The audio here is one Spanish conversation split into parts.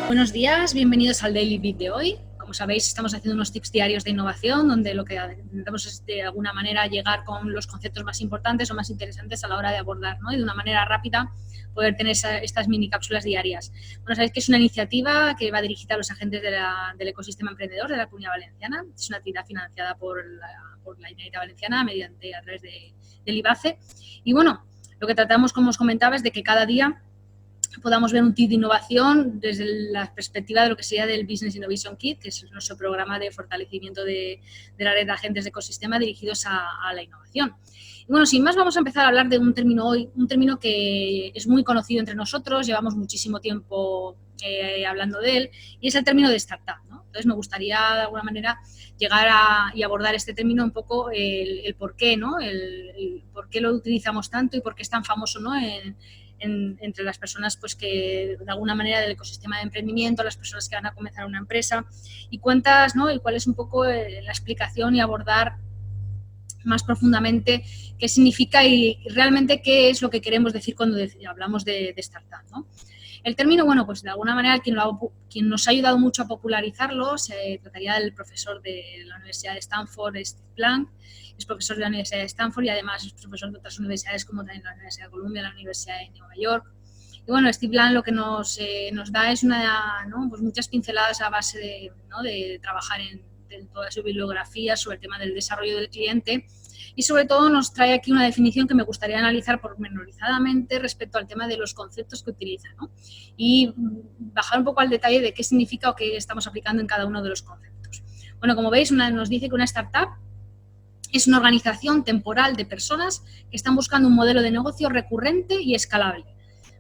Buenos días, bienvenidos al Daily Beat de hoy. Como sabéis, estamos haciendo unos tips diarios de innovación donde lo que intentamos es de alguna manera llegar con los conceptos más importantes o más interesantes a la hora de abordar, ¿no? Y de una manera rápida poder tener estas mini cápsulas diarias. Bueno, sabéis que es una iniciativa que va dirigida a los agentes del ecosistema emprendedor de la Comunidad Valenciana. Es una actividad financiada por la Generalitat Valenciana a través del IBACE. Y bueno, lo que tratamos, como os comentaba, es de que cada día podamos ver un tip de innovación desde la perspectiva de lo que sería del Business Innovation Kit, que es nuestro programa de fortalecimiento de la red de agentes de ecosistema dirigidos a la innovación. Y bueno, sin más, vamos a empezar a hablar de un término hoy, un término que es muy conocido entre nosotros, llevamos muchísimo tiempo hablando de él, y es el término de startup, ¿no? Entonces, me gustaría, de alguna manera, llegar y abordar este término un poco el por qué, ¿no? El por qué lo utilizamos tanto y por qué es tan famoso, ¿no? Entre las personas pues que de alguna manera del ecosistema de emprendimiento, las personas que van a comenzar una empresa y cuántas, ¿no? Y cuál es un poco la explicación y abordar más profundamente qué significa y realmente qué es lo que queremos decir cuando hablamos de startup, ¿no? El término, bueno, pues de alguna manera quien nos ha ayudado mucho a popularizarlo se trataría del profesor de la Universidad de Stanford, Steve Blank. Es profesor de la Universidad de Stanford y además es profesor de otras universidades como también la Universidad de Columbia, la Universidad de Nueva York. Y bueno, Steve Blank lo que nos da es pues muchas pinceladas a base de trabajar en toda su bibliografía sobre el tema del desarrollo del cliente. Y sobre todo nos trae aquí una definición que me gustaría analizar pormenorizadamente respecto al tema de los conceptos que utiliza, ¿no? Y bajar un poco al detalle de qué significa o qué estamos aplicando en cada uno de los conceptos. Bueno, como veis, nos dice que una startup es una organización temporal de personas que están buscando un modelo de negocio recurrente y escalable.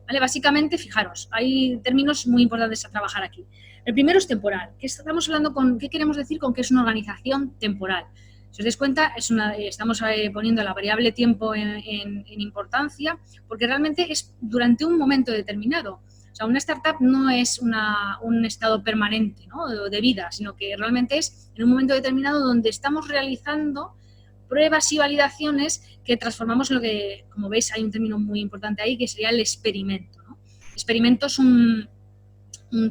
¿Vale? Básicamente, fijaros, hay términos muy importantes a trabajar aquí. El primero es temporal. ¿Qué queremos decir con que es una organización temporal? Si os dais cuenta, estamos poniendo la variable tiempo en importancia porque realmente es durante un momento determinado. O sea, una startup no es un estado permanente, ¿no? de vida, sino que realmente es en un momento determinado donde estamos realizando pruebas y validaciones que transformamos en lo que, como veis, hay un término muy importante ahí, que sería el experimento, ¿no? Experimento es un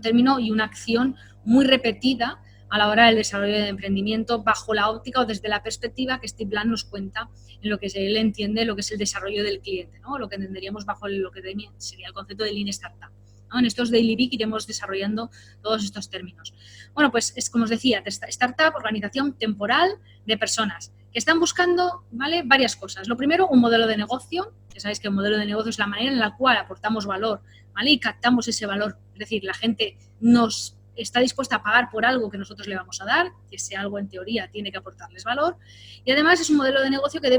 término y una acción muy repetida a la hora del desarrollo de emprendimiento bajo la óptica o desde la perspectiva que Steve Blank nos cuenta en lo que él entiende lo que es el desarrollo del cliente, ¿no? Lo que entenderíamos bajo lo que sería el concepto de Lean Startup, ¿no? En estos Daily Week iremos desarrollando todos estos términos. Bueno, pues es como os decía, startup, organización temporal de personas que están buscando, ¿vale?, varias cosas. Lo primero, un modelo de negocio. Ya sabéis que el modelo de negocio es la manera en la cual aportamos valor, ¿vale?, y captamos ese valor. Es decir, la gente nos está dispuesta a pagar por algo que nosotros le vamos a dar, que ese algo en teoría tiene que aportarles valor, y además es un modelo de negocio que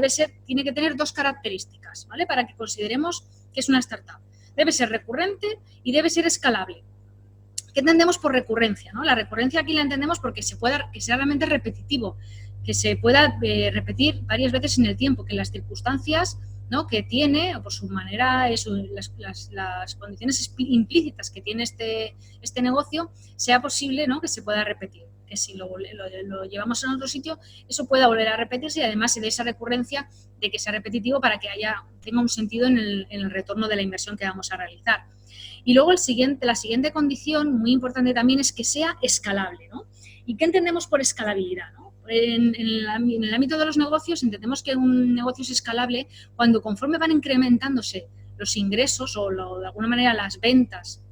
tiene que tener dos características, ¿vale?, para que consideremos que es una startup. Debe ser recurrente y debe ser escalable. ¿Qué entendemos por recurrencia, ¿no? La recurrencia aquí la entendemos porque que sea realmente repetitivo, que se pueda repetir varias veces en el tiempo, que las circunstancias, ¿no?, que tiene, o por su manera, las condiciones implícitas que tiene este negocio, sea posible, ¿no?, que se pueda repetir. Que si lo llevamos a otro sitio, eso pueda volver a repetirse y además se dé esa recurrencia de que sea repetitivo para que tenga un sentido en el retorno de la inversión que vamos a realizar. Y luego la siguiente condición muy importante también es que sea escalable, ¿no? ¿Y qué entendemos por escalabilidad, ¿no? En el ámbito de los negocios entendemos que un negocio es escalable cuando conforme van incrementándose los ingresos o de alguna manera las ventas,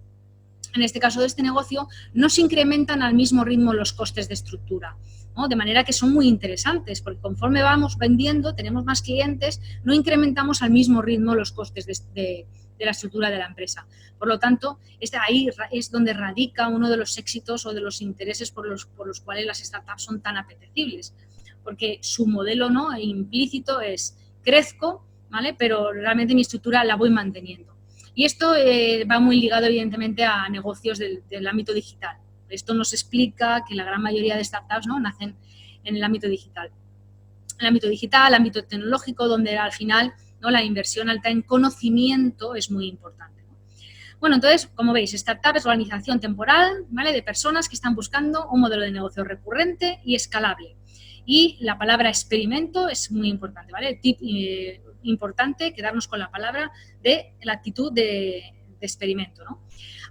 en este caso de este negocio, no se incrementan al mismo ritmo los costes de estructura, ¿no? De manera que son muy interesantes, porque conforme vamos vendiendo, tenemos más clientes, no incrementamos al mismo ritmo los costes de la estructura de la empresa. Por lo tanto, ahí es donde radica uno de los éxitos o de los intereses por los cuales las startups son tan apetecibles, porque su modelo, ¿no?, implícito es crezco, ¿vale?, pero realmente mi estructura la voy manteniendo. Y esto va muy ligado, evidentemente, a negocios del ámbito digital. Esto nos explica que la gran mayoría de startups, ¿no?, nacen en el ámbito digital. El ámbito tecnológico, donde al final, ¿no?, la inversión alta en conocimiento es muy importante, ¿no? Bueno, entonces, como veis, startup es organización temporal, ¿vale?, de personas que están buscando un modelo de negocio recurrente y escalable. Y la palabra experimento es muy importante, ¿vale? Importante quedarnos con la palabra de la actitud de experimento, ¿no?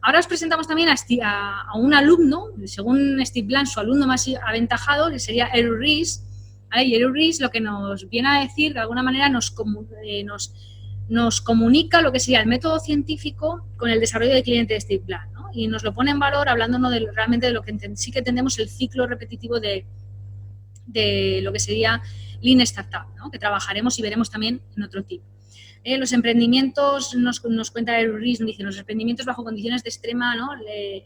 Ahora os presentamos también a un alumno, según Steve Blank, su alumno más aventajado, que sería Eric Ries, ¿vale? Y Eric Ries lo que nos viene a decir, de alguna manera, nos comunica lo que sería el método científico con el desarrollo del cliente de Steve Blank, ¿no? Y nos lo pone en valor hablándonos realmente de lo que sí que entendemos el ciclo repetitivo de lo que sería Lean Startup, ¿no? Que trabajaremos y veremos también en otro tip. Los emprendimientos, nos cuenta el RIS, dice, los emprendimientos bajo condiciones de extrema, ¿no?,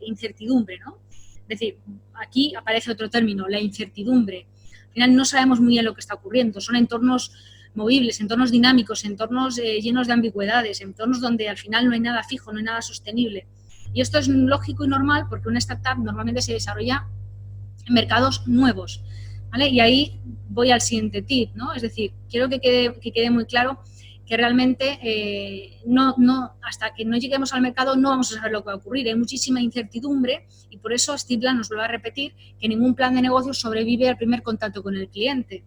incertidumbre, ¿no? Es decir, aquí aparece otro término, la incertidumbre. Al final no sabemos muy bien lo que está ocurriendo, son entornos movibles, entornos dinámicos, entornos llenos de ambigüedades, entornos donde al final no hay nada fijo, no hay nada sostenible. Y esto es lógico y normal porque una startup normalmente se desarrolla en mercados nuevos, ¿vale? Y ahí voy al siguiente tip, ¿no? Es decir, quiero que quede muy claro que realmente hasta que no lleguemos al mercado no vamos a saber lo que va a ocurrir. Hay muchísima incertidumbre y por eso Steve Blank nos lo va a repetir, que ningún plan de negocio sobrevive al primer contacto con el cliente,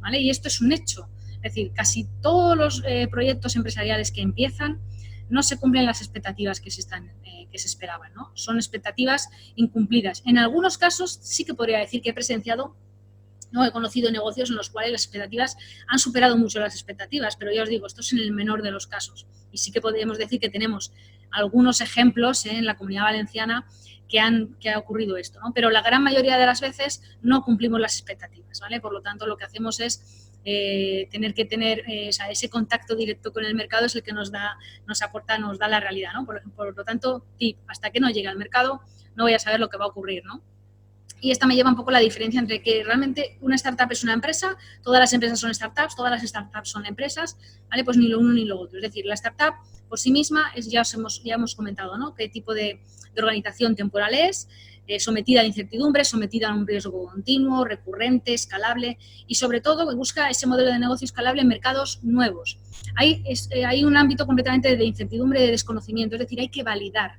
¿vale? Y esto es un hecho. Es decir, casi todos los proyectos empresariales que empiezan no se cumplen las expectativas que se esperaban, ¿no? Son expectativas incumplidas. En algunos casos sí que podría decir que he presenciado, ¿no?, he conocido negocios en los cuales las expectativas han superado mucho las expectativas, pero ya os digo, esto es en el menor de los casos. Y sí que podríamos decir que tenemos algunos ejemplos en la Comunidad Valenciana que ha ocurrido esto, ¿no? Pero la gran mayoría de las veces no cumplimos las expectativas, ¿vale? Por lo tanto, lo que hacemos es tener ese contacto directo con el mercado es el que nos da la realidad, ¿no? Por lo tanto, tip, hasta que no llegue al mercado no voy a saber lo que va a ocurrir, ¿no? Y esta me lleva un poco la diferencia entre que realmente una startup es una empresa, todas las empresas son startups, todas las startups son empresas, ¿vale? Pues ni lo uno ni lo otro. Es decir, la startup por sí misma ya hemos comentado, ¿no?, qué tipo de organización temporal es, sometida a incertidumbre, sometida a un riesgo continuo, recurrente, escalable y sobre todo que busca ese modelo de negocio escalable en mercados nuevos. Hay un ámbito completamente de incertidumbre, de desconocimiento, es decir, hay que validar.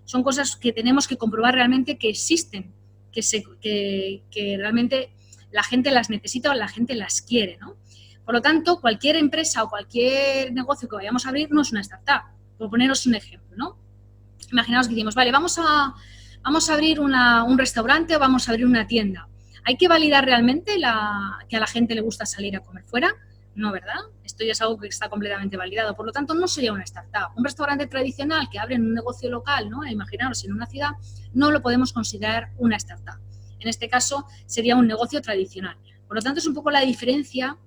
Son cosas que tenemos que comprobar realmente que existen, que realmente la gente las necesita o la gente las quiere, ¿no? Por lo tanto, cualquier empresa o cualquier negocio que vayamos a abrir no es una startup. Por poneros un ejemplo, ¿no? Imaginaos que decimos, vale, vamos a abrir un restaurante o vamos a abrir una tienda. ¿Hay que validar realmente que a la gente le gusta salir a comer fuera? No, ¿verdad? Esto ya es algo que está completamente validado. Por lo tanto, no sería una startup. Un restaurante tradicional que abre en un negocio local, ¿no?, imaginaros en una ciudad, no lo podemos considerar una startup. En este caso, sería un negocio tradicional. Por lo tanto, es un poco la diferencia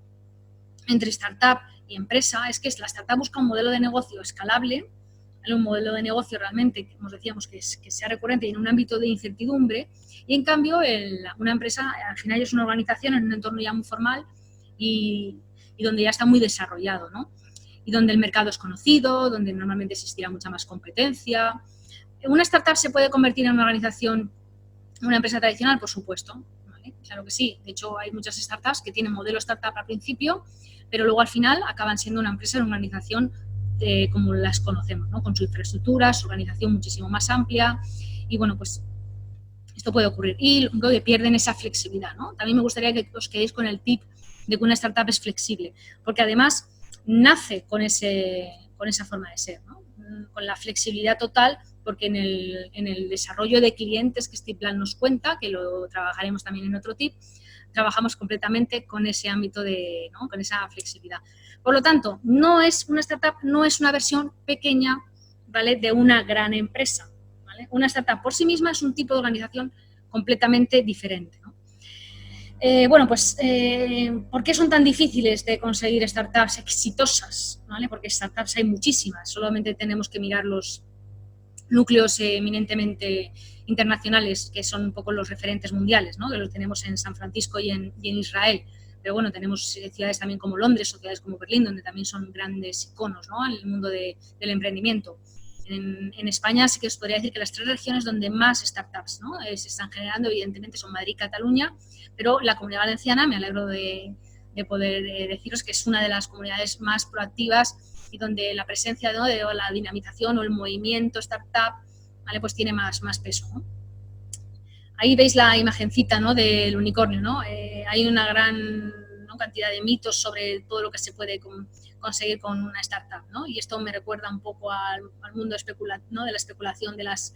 entre startup y empresa, es que la startup busca un modelo de negocio escalable, un modelo de negocio realmente, como decíamos, que sea recurrente y en un ámbito de incertidumbre, y en cambio una empresa al final es una organización en un entorno ya muy formal y donde ya está muy desarrollado, ¿no? Y donde el mercado es conocido, donde normalmente existirá mucha más competencia. ¿Una startup se puede convertir en una organización, una empresa tradicional? Por supuesto, ¿vale? Claro que sí. De hecho, hay muchas startups que tienen modelo startup al principio, pero luego al final acaban siendo una empresa, una organización como las conocemos, ¿no?, con su infraestructura, su organización muchísimo más amplia y, bueno, pues esto puede ocurrir. Y luego que pierden esa flexibilidad, ¿no? También me gustaría que os quedéis con el tip de que una startup es flexible, porque además nace con esa forma de ser, ¿no?, con la flexibilidad total, porque en el desarrollo de clientes que Steve Blank nos cuenta, que lo trabajaremos también en otro tip, trabajamos completamente con ese ámbito ¿no?, con esa flexibilidad. Por lo tanto, una startup no es una versión pequeña, ¿vale?, de una gran empresa, ¿vale? Una startup por sí misma es un tipo de organización completamente diferente, ¿no? Bueno, pues, ¿por qué son tan difíciles de conseguir startups exitosas? ¿Vale? Porque startups hay muchísimas, solamente tenemos que mirar los núcleos eminentemente internacionales, que son un poco los referentes mundiales, ¿no?, que los tenemos en San Francisco y en Israel. Pero bueno, tenemos ciudades también como Londres o ciudades como Berlín, donde también son grandes iconos, ¿no?, en el mundo del emprendimiento. En España sí que os podría decir que las 3 regiones donde más startups, ¿no?, se están generando, evidentemente, son Madrid y Cataluña, pero la Comunidad Valenciana, me alegro de poder deciros que es una de las comunidades más proactivas y donde la presencia, ¿no?, de la dinamización o el movimiento startup, ¿vale?, pues tiene más peso, ¿no? Ahí veis la imagencita, ¿no?, del unicornio, ¿no? Hay una gran, ¿no?, cantidad de mitos sobre todo lo que se puede conseguir con una startup, ¿no? Y esto me recuerda un poco al mundo ¿no? de la especulación de las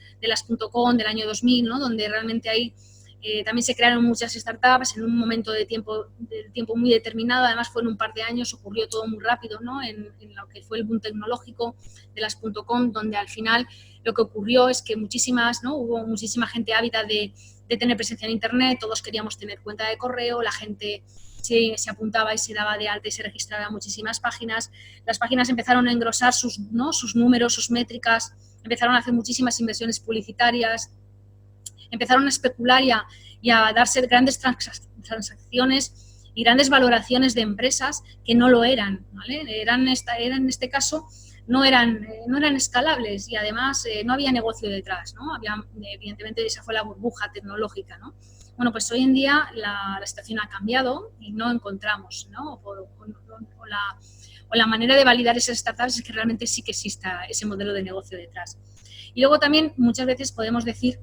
.com del año 2000, ¿no? Donde realmente hay también se crearon muchas startups en un momento de tiempo muy determinado, además fue en un par de años, ocurrió todo muy rápido, ¿no? En lo que fue el boom tecnológico de las .com, donde al final lo que ocurrió es que ¿no? Hubo muchísima gente ávida de tener presencia en Internet, todos queríamos tener cuenta de correo, la gente se apuntaba y se daba de alta y se registraba en muchísimas páginas, las páginas empezaron a engrosar sus números, sus métricas, empezaron a hacer muchísimas inversiones publicitarias, empezaron a especular y a darse grandes transacciones y grandes valoraciones de empresas que no lo eran, ¿vale? Eran en este caso no eran escalables y además no había negocio detrás, ¿no? Evidentemente esa fue la burbuja tecnológica, ¿no? Bueno, pues hoy en día la situación ha cambiado y no encontramos, ¿no? O la manera de validar esas startups es que realmente sí que exista ese modelo de negocio detrás. Y luego también muchas veces podemos decir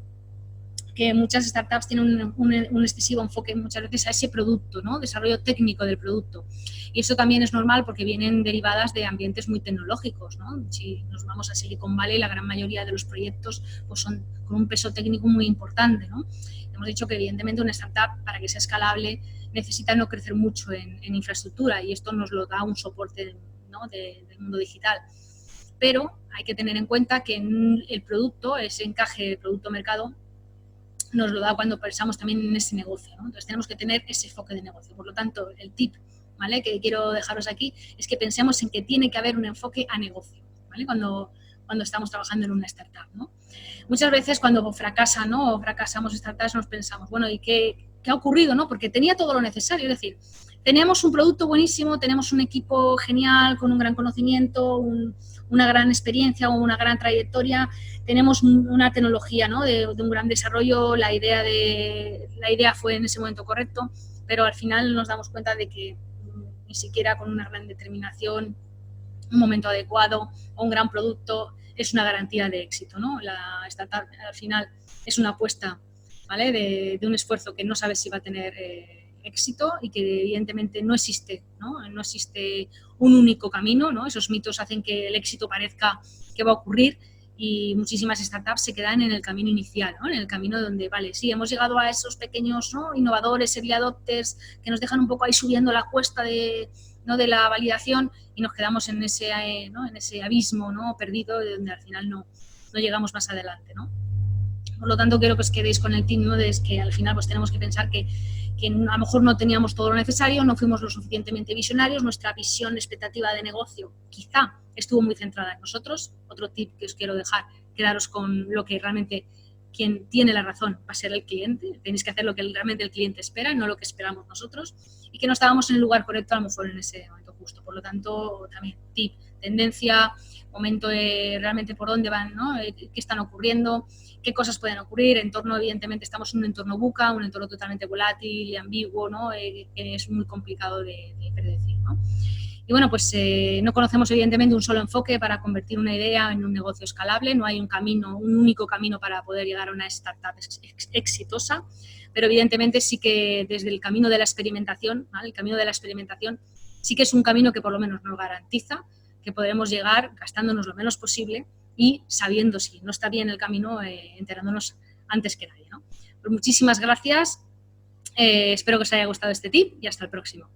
que muchas startups tienen un excesivo enfoque muchas veces a ese producto, ¿no? Desarrollo técnico del producto. Y eso también es normal porque vienen derivadas de ambientes muy tecnológicos, ¿no? Si nos vamos a Silicon Valley, la gran mayoría de los proyectos pues son con un peso técnico muy importante, ¿no? Hemos dicho que evidentemente una startup, para que sea escalable, necesita no crecer mucho en infraestructura y esto nos lo da un soporte, ¿no? del mundo digital. Pero hay que tener en cuenta que el producto, ese encaje de producto-mercado, nos lo da cuando pensamos también en ese negocio, ¿no? Entonces tenemos que tener ese enfoque de negocio. Por lo tanto, el tip, ¿vale?, que quiero dejaros aquí es que pensemos en que tiene que haber un enfoque a negocio, ¿vale?, cuando estamos trabajando en una startup, ¿no? Muchas veces cuando fracasa, ¿no?, o fracasamos startups nos pensamos, bueno, ¿y qué ha ocurrido, no? Porque tenía todo lo necesario, es decir, teníamos un producto buenísimo, tenemos un equipo genial con un gran conocimiento, una gran experiencia o una gran trayectoria, tenemos una tecnología, ¿no?, de un gran desarrollo, la idea fue en ese momento correcto, pero al final nos damos cuenta de que ni siquiera con una gran determinación, un momento adecuado o un gran producto es una garantía de éxito, ¿no? La startup al final es una apuesta, ¿vale?, de un esfuerzo que no sabes si va a tener éxito y que evidentemente no existe, ¿no? No existe un único camino, ¿no? Esos mitos hacen que el éxito parezca que va a ocurrir y muchísimas startups se quedan en el camino inicial, ¿no? En el camino donde, vale, sí, hemos llegado a esos pequeños, ¿no?, innovadores, early adopters, que nos dejan un poco ahí subiendo la cuesta de la validación y nos quedamos en ese abismo, ¿no?, perdido, de donde al final no llegamos más adelante, ¿no? Por lo tanto, quiero que os quedéis con el tip, ¿no?, de que al final pues tenemos que pensar que a lo mejor no teníamos todo lo necesario, no fuimos lo suficientemente visionarios, nuestra visión, expectativa de negocio quizá estuvo muy centrada en nosotros. Otro tip que os quiero dejar, quedaros con lo que realmente quien tiene la razón va a ser el cliente, tenéis que hacer lo que realmente el cliente espera, no lo que esperamos nosotros, y que no estábamos en el lugar correcto a lo mejor en ese momento justo. Por lo tanto, también tip, tendencia, momento de realmente por dónde van, ¿no?, qué están ocurriendo, qué cosas pueden ocurrir, entorno, evidentemente estamos en un entorno VUCA, un entorno totalmente volátil y ambiguo, ¿no?, que es muy complicado de predecir, ¿no? Y bueno, pues no conocemos evidentemente un solo enfoque para convertir una idea en un negocio escalable, no hay un único camino para poder llegar a una startup exitosa, pero evidentemente sí que desde el camino de la experimentación, ¿vale?, el camino de la experimentación sí que es un camino que por lo menos nos garantiza que podremos llegar gastándonos lo menos posible y sabiendo si no está bien el camino, enterándonos antes que nadie, ¿no? Pues muchísimas gracias, espero que os haya gustado este tip y hasta el próximo.